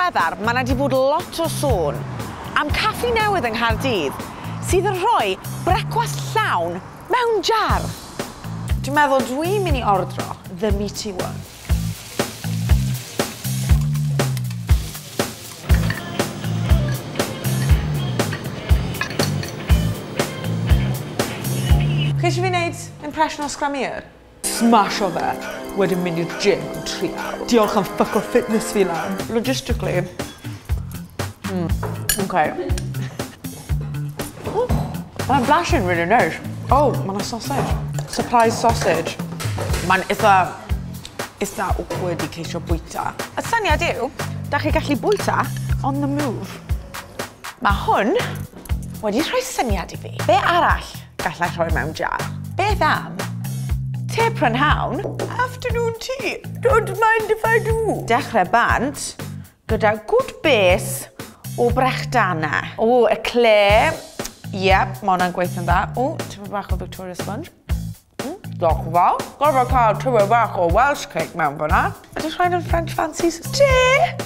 diweddar, mae yna wedi bod lot o sôn am caffi newydd yng Nghaerdydd sydd yn rhoi brecwast llawn mewn jar. Dwi'n meddwl dwi'n mynd i ordro the meaty one. Chi eisiau fi wneud impression o scramier? Smash o fe, wedyn mynd i'r gym yn trial. Diolch am ffyc o fitness fi lan. Logistically. Okay. Mae'n blashin really nice. Oh, mae'n sausage. Surprise sausage. Mae'n eitha awkward i ceisio bwyta. Y syniad yw, da chi gallu bwyta on the move. Mae hwn wedi rhoi syniad i fi. Be arall gallai rhoi mewn jar? Beth am te prynhawn? Afternoon tea. Don't mind if I do. Dechrau bant gyda good base o brechdana. O, eclair. Yep, mae hwnna'n gweithio'n dda. O, tyfu bach o Victoria Sponge. Diolch yn fawr. Gorfod cael tyfu bach o Welsh cake mewn fyna. Ydych rhaid yn French fancies? Te!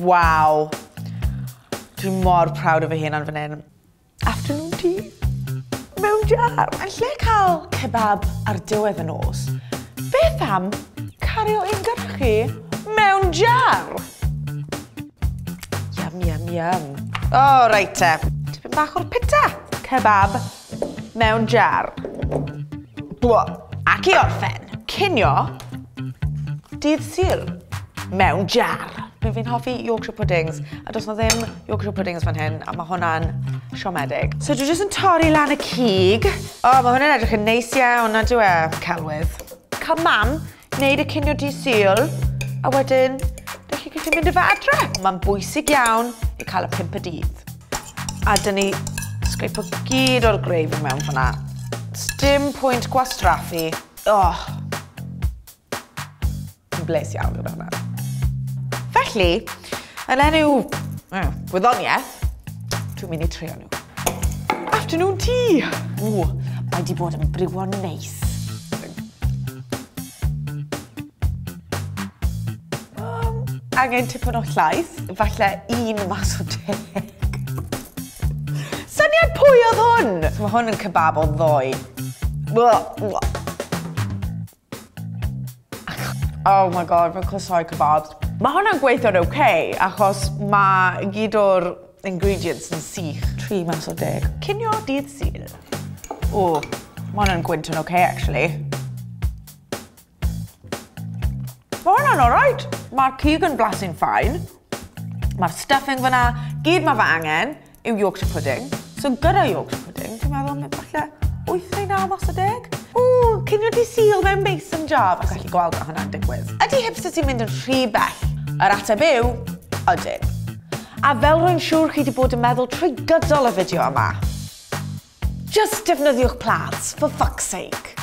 Waw. Dwi'n mor proud o fy hun fan hyn. Afternoon tea. Mewn jar. Yn lle cael kebab ar diwedd y nos, beth am cario ein gyrchu mewn jar? Yum, yum, yum. O, reit te. Tipyn bach o'r pita. Kebab mewn jar. Ac i orffen, cinio dydd Sul mewn jar. Fi'n hoffi Yorkshire puddings, a does na ddim Yorkshire puddings fan hyn, a mae hwnna'n siomedig. So dwi jyst yn torri lan y cig. O, mae hwnna'n edrych yn neis iawn, na dwi celwydd. Cael mam wneud y cinio dydd Sul, a wedyn, dych chi gallu mynd i fe adre. Mae'n bwysig iawn i cael y 5 y dydd. A dyn ni sgripo gyd o'r gravy mewn fyna. Dim pwynt gwastraffu. Oh. Yn bles iawn gyda hwnna. Felly, yn enw gwyddoniaeth, dwi'n mynd i trio nhw. Afternoon tea! O, mae di bod yn brywon neis. Angen tipyn o llaeth, falle un mas o deg. Syniad pwy oedd hwn? Mae hwn yn kebab o ddoi. Oh my god, fe'n clysau kebabs. Mae hwnna'n gweithio'n okay, achos mae gyd o'r ingredients yn sych. 3 mas o 10. Cinio dydd Sul. O, mae hwnna'n gwynt yn okay, actually. Mae hwnna'n alright. Mae'r cig yn blasu'n ffain. Mae'r stuffing fyna, gyd mae fe angen yw Yorkshire pudding. So gyda Yorkshire pudding, dwi'n meddwl mae falle 8 neu 9 mas o 10. O, cinio dydd Sul mewn mason jar. Ac gallu gweld o hwnna'n digwydd. Ydy hipster ti'n mynd yn rhy bell? Yr ateb yw, ydyn. A fel rwy'n siŵr chi wedi bod yn meddwl trwy gydol y fideo yma, just defnyddiwch plats, for fuck's sake.